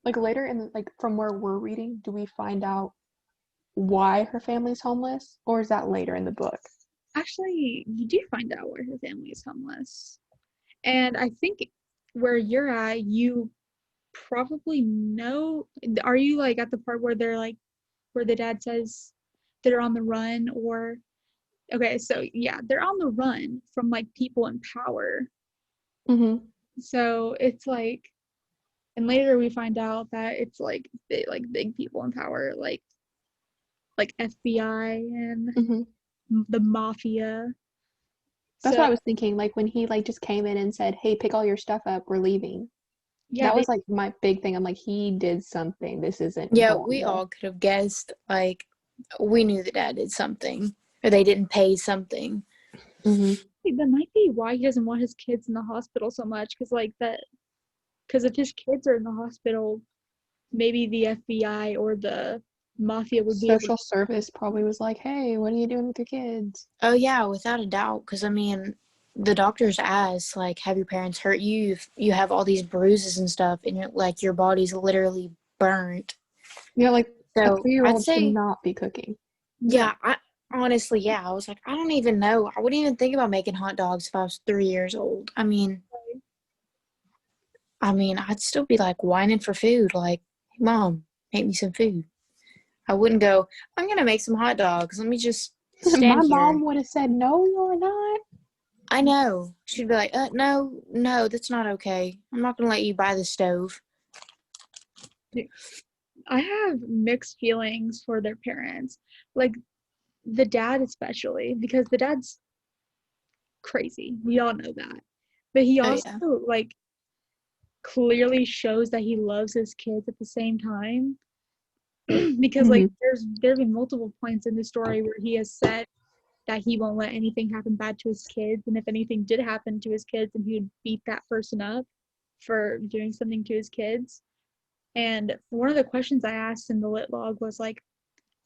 Like later in like from where we're reading, do we find out why her family's homeless, or is that later in the book? Actually, you do find out where her family is homeless. And I think where you're at, you probably know. Are you like at the part where they're like, where the dad says they're on the run? Or, okay, so yeah, they're on the run from like people in power. Mm-hmm. So it's like, and later we find out that it's like big people in power, like FBI and Mm-hmm. the mafia. That's what So I was thinking. Like when he like just came in and said, "Hey, pick all your stuff up. We're leaving." yeah, That they was like my big thing. I'm like, he did something. This isn't Yeah, we normal. all could have guessed, like, we knew the dad did something, or they didn't pay something. Mm-hmm. that might be why he doesn't want his kids in the hospital so much, because like that, because if his kids are in the hospital, maybe the FBI or the mafia would be able to. Social service probably was like, "Hey, what are you doing with your kids?" Oh, yeah, without a doubt, because, I mean, the doctors asked, like, have your parents hurt you? If you have all these bruises and stuff, and you're, like, your body's literally burnt. You know, like a So, I'd 3-year-old should say, not be cooking. No, yeah, I honestly, yeah, I was like, I don't even know. I wouldn't even think about making hot dogs if I was 3 years old. I mean, I'd still be like whining for food, like, hey, Mom, make me some food. I wouldn't go, I'm gonna make some hot dogs. Let me just My stand mom here. would have said, "No, you're not." I know. She'd be like, no, no, that's not okay. I'm not gonna let you buy the stove. I have mixed feelings for their parents, like the dad especially, because the dad's crazy. We all know that, but he Oh also yeah. like clearly shows that he loves his kids at the same time. Because like Mm-hmm. there's been multiple points in the story where he has said that he won't let anything happen bad to his kids, and if anything did happen to his kids, then he would beat that person up for doing something to his kids. And one of the questions I asked in the lit log was like,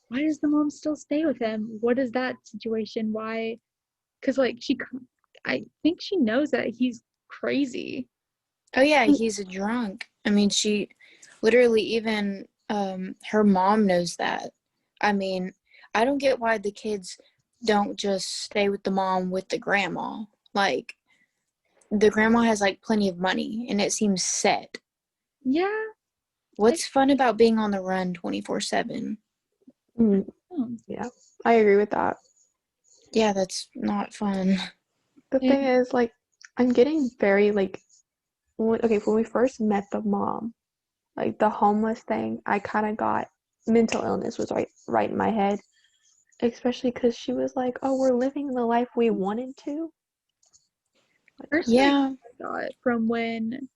why does the mom still stay with him? What is that situation? Why? Because like I think she knows that he's crazy. Oh yeah, he's a drunk. I mean, she literally even her mom knows that. I mean, I don't get why the kids don't just stay with the mom with the grandma. Like the grandma has like plenty of money and it seems set. Yeah, like What's fun about being on the run 24/7? Mm, oh. yeah, I agree with that. Yeah, that's not fun. The thing And is, like, I'm getting very like, okay, when we first met the mom, like the homeless thing, I kind of got mental illness was right in my head, especially because she was like, "Oh, we're living the life we wanted to." Like, personally, Yeah. I got from when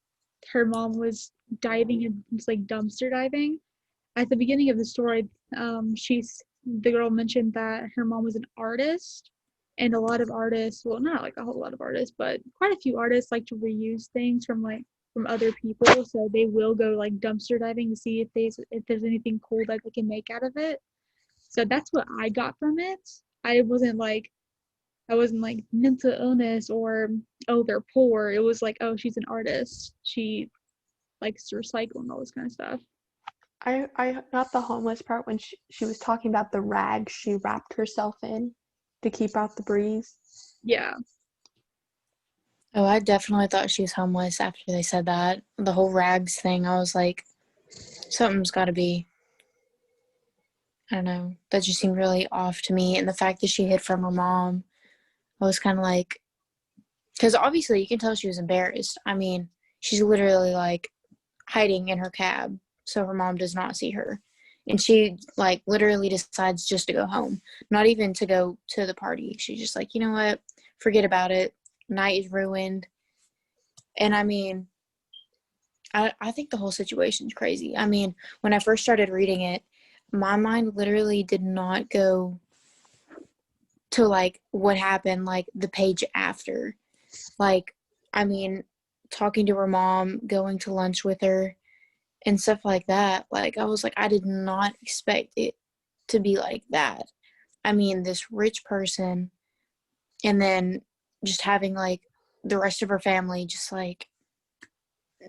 her mom was diving and was like dumpster diving at the beginning of the story. She's the girl mentioned that her mom was an artist, and a lot of artists, well, not like a whole lot of artists, but quite a few artists like to reuse things from like from other people. So they will go like dumpster diving to see if there's anything cool that they can make out of it. So that's what I got from it. I wasn't like I wasn't like mental illness or oh they're poor. It was like oh she's an artist. She likes to recycle and all this kind of stuff. I got the homeless part when she was talking about the rags she wrapped herself in to keep out the breeze. Yeah. Oh, I definitely thought she was homeless after they said that. The whole rags thing, I was like, something's got to be. I don't know. That just seemed really off to me. And the fact that she hid from her mom, I was kind of like, because obviously you can tell she was embarrassed. I mean, she's literally like hiding in her cab so her mom does not see her. And she like literally decides just to go home, not even to go to the party. She's just like, you know what? Forget about it. Night is ruined. And I mean, I think the whole situation's crazy. I mean, when I first started reading it, my mind literally did not go to like what happened like the page after. Like, I mean, talking to her mom, going to lunch with her, and stuff like that. Like, I was like, I did not expect it to be like that. I mean, this rich person, and then just having like the rest of her family just like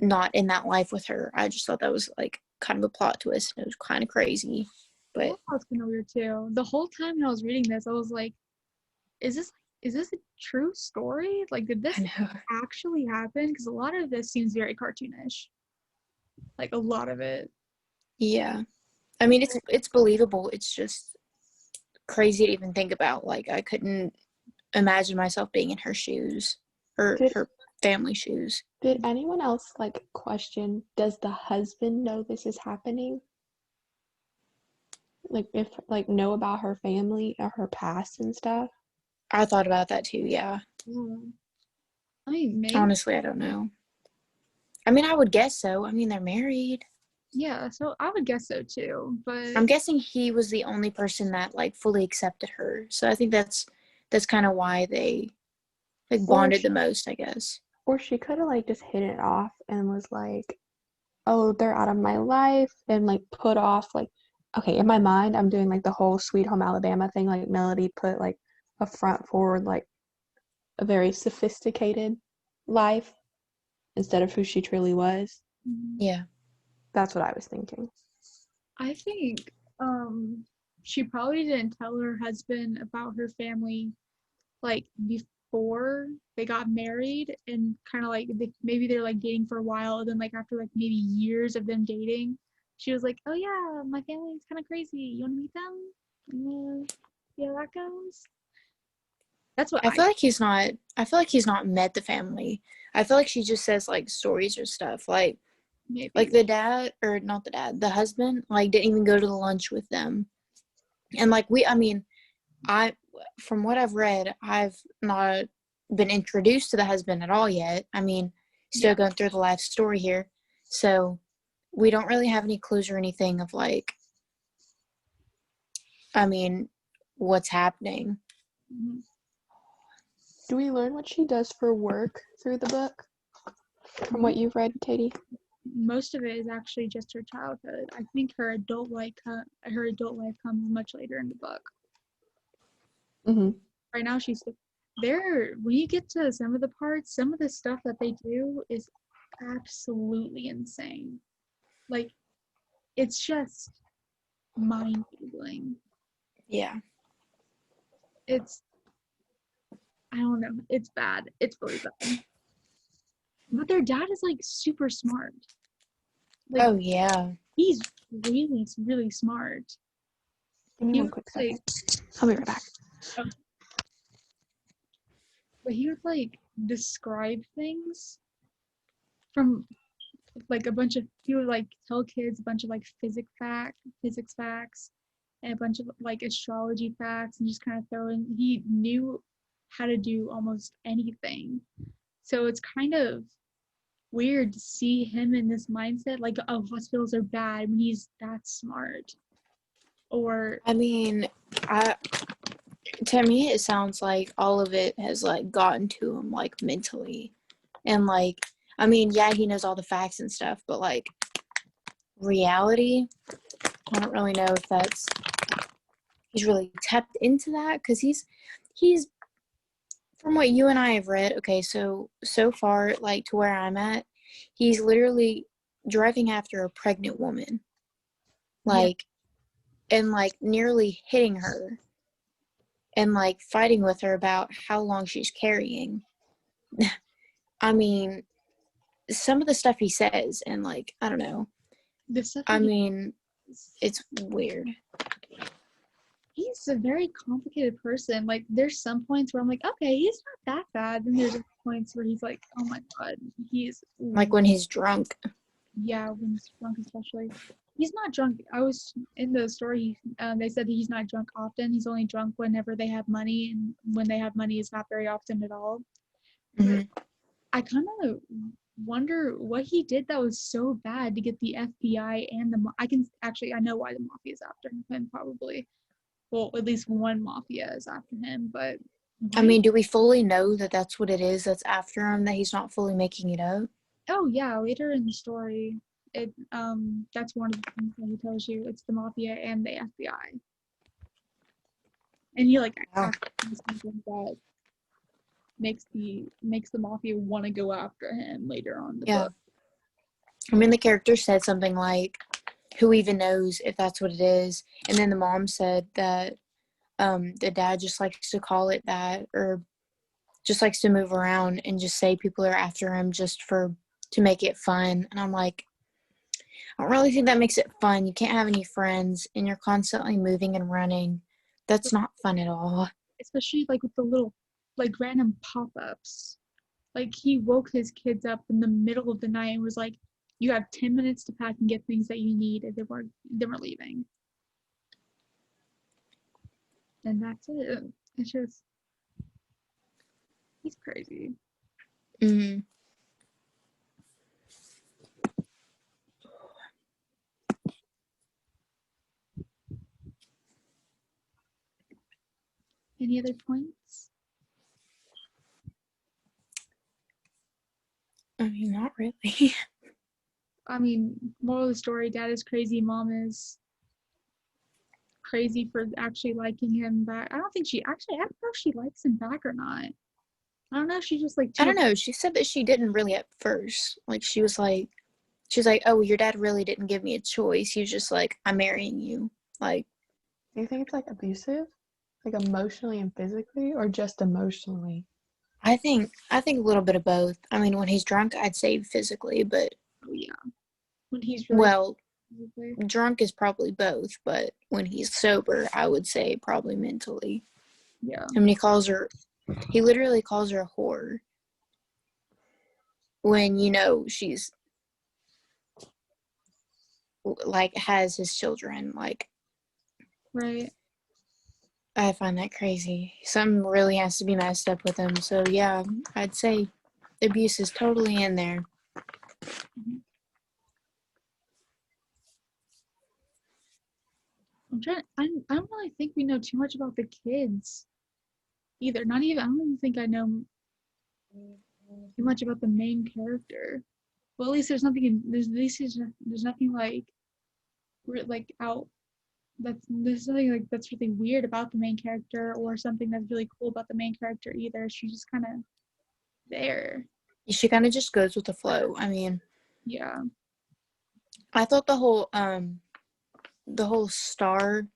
not in that life with her. I just thought that was like kind of a plot twist. It was kind of crazy, I but thought that was kind of weird too. The whole time when I was reading this, I was like, is this a true story? Like, did I this know. actually happen? Because a lot of this seems very cartoonish. Like a lot of it. Yeah. I mean, it's believable. It's just crazy to even think about. Like, I couldn't imagine myself being in her shoes or Did her family shoes. did anyone else like question, does the husband know this is happening? Like if like know about her family or her past and stuff? I thought about that too. Yeah. Mm. I mean, maybe. Honestly, I don't know. I mean, I would guess so. I mean, they're married. Yeah, so I would guess so too. But I'm guessing he was the only person that like fully accepted her. So I think that's kind of why they like Or bonded the most, I guess. or she could have like just hit it off and was like, oh, they're out of my life, and like put off like, okay, in my mind I'm doing like the whole Sweet Home Alabama thing, like Melody put like a front forward like a very sophisticated life instead of who she truly was. mm, Yeah. That's what I was thinking. I think she probably didn't tell her husband about her family like before they got married, and kind of like maybe they're like dating for a while, and then like after like maybe years of them dating, she was like, oh yeah, my family's kind of crazy, you want to meet them? See how that goes. That's what I I feel like he's not met the family. I feel like she just says like stories or stuff. Like maybe. the dad or not the dad, the husband like didn't even go to the lunch with them. And like I mean, I from what I've read, I've not been introduced to the husband at all yet. I mean, still Yeah. going through the life story here. So we don't really have any clues or anything of like, I mean, what's happening. Mhm. Do we learn what she does for work through the book from what you've read, Katie? Most of it is actually just her childhood. I think her adult life comes much later in the book. Mm-hmm. Right now, she's there. When you get to some of the parts, some of the stuff that they do is absolutely insane. Like, it's just mind-boggling. Yeah. It's, I don't know, it's bad. It's really bad. But their dad is like super smart. Like, Oh yeah. he's really, really smart. Give me He one would quick like, second. I'll be right back. but he would like describe things from like a bunch of, he would like tell kids a bunch of like physics facts, and a bunch of like astrology facts, and just kind of throw in, he knew how to do almost anything. So it's kind of weird to see him in this mindset like, oh, hospitals are bad, when he's that smart. Or I mean, I to me it sounds like all of it has like gotten to him like mentally. And like I mean, yeah, he knows all the facts and stuff, but like reality, I don't really know if he's really tapped into that cuz he's from what you and I have read, okay, so far like to where I'm at, he's literally driving after a pregnant woman. yeah, Like and like nearly hitting her and like fighting with her about how long she's carrying. I mean, some of the stuff he says, and like, I don't know. the stuff I that mean, it's weird. he's a very complicated person. Like, there's some points where I'm like, okay, he's not that bad. Then there's points where he's like, oh my god, he's, Like when he's drunk. yeah, when he's drunk especially. He's not drunk. I was in the story. They said he's not drunk often. He's only drunk whenever they have money, and when they have money, it's not very often at all. But Mm-hmm. I kind of wonder what he did that was so bad to get the FBI and I can actually, I know why the mafia is after him, probably. Well, at least one mafia is after him, but I why? mean, do we fully know that that's what it is that's after him, that he's not fully making it up? Oh yeah, later in the story, it that's one of the things that he tells you. It's the mafia and the FBI, and he like Wow. actually something that makes the mafia want to go after him later on in the Yeah. book. I mean, the character said something like, who even knows if that's what it is? And then the mom said that the dad just likes to call it that, or just likes to move around and just say people are after him just to make it fun. And I'm like, I don't really think that makes it fun. You can't have any friends and you're constantly moving and running. That's not fun at all. Especially like with the little like random pop-ups. Like he woke his kids up in the middle of the night and was like, you have 10 minutes to pack and get things that you need, and they were leaving. And that's it. It's just, he's crazy. Mm-hmm. Any other points? I mean, not really. I mean, moral of the story, dad is crazy, mom is crazy for actually liking him back. I don't know if she likes him back or not. I don't know if she just like I don't know. She said that she didn't really at first. Like, she was like, oh, your dad really didn't give me a choice. He was just like, I'm marrying you. Like, Do you think it's like abusive? Like emotionally and physically, or just emotionally? I think a little bit of both. I mean, when he's drunk, I'd say physically, but oh yeah, when he's really well, drunk is probably both, but when he's sober, I would say probably mentally. yeah. I mean, he literally calls her a whore when, she's like has his children. Like, Right. I find that crazy. Something really has to be messed up with him. So yeah, I'd say abuse is totally in there. Mm-hmm. I don't really think we know too much about the kids either. Not even, I don't even think I know too much about the main character. Well, at least there's nothing there's nothing like out there's nothing like that's really weird about the main character or something that's really cool about the main character either. She's just kind of there. She kind of just goes with the flow. I mean, Yeah. I thought the whole star,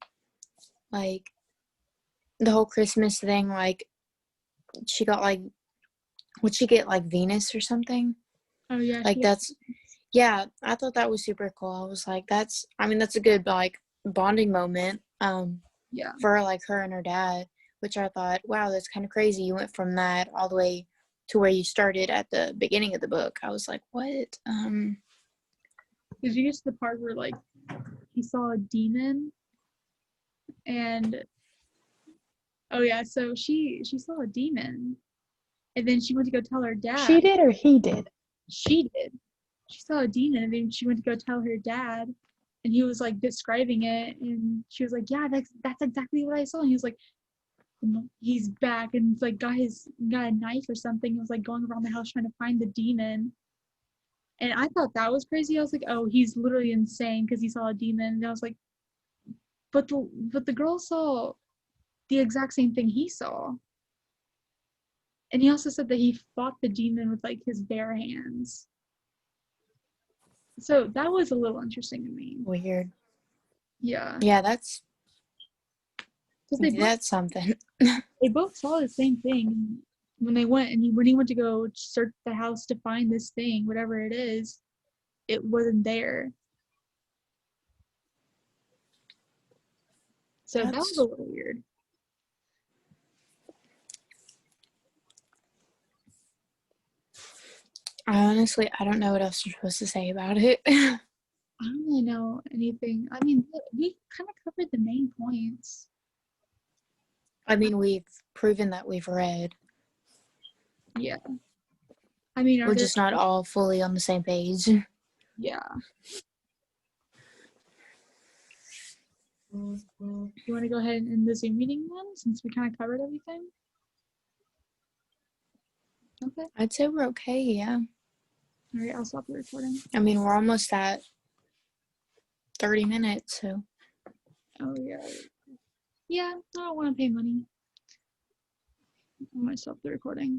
like, the whole Christmas thing, like, she got, like, would she get, like, Venus or something? Oh yeah. Like, yeah, I thought that was super cool. I was like, that's a good, like, bonding moment, yeah. for, like, her and her dad, which I thought, wow, that's kind of crazy. You went from that all the way to where you started at the beginning of the book. I was like, what? Did you get to the part where like he saw a demon and oh yeah, so she saw a demon and then she went to go tell her dad. She did or he did? She did. She saw a demon and then she went to go tell her dad and he was like describing it and she was like, yeah, that's exactly what I saw. And he was like, he's back and like got a knife or something. He was like going around the house trying to find the demon. And I thought that was crazy. I was like, oh, he's literally insane because he saw a demon. And I was like, but the girl saw the exact same thing he saw. And he also said that he fought the demon with like his bare hands. So that was a little interesting to me. Weird. Yeah. Yeah, that's Because something. they both saw the same thing when when he went to go search the house to find this thing, whatever it is, it wasn't there. So that was a little weird. Honestly, I don't know what else you're supposed to say about it. I don't really know anything. I mean, we kind of covered the main points. I mean, we've proven that we've read. Yeah. I mean, we're just not all fully on the same page. Yeah. You want to go ahead and end the Zoom meeting then, since we kind of covered everything? Okay. I'd say we're okay, yeah. All right, I'll stop the recording. I mean, we're almost at 30 minutes, so. Oh, yeah. Yeah, I don't want to pay money. I'm going to stop the recording.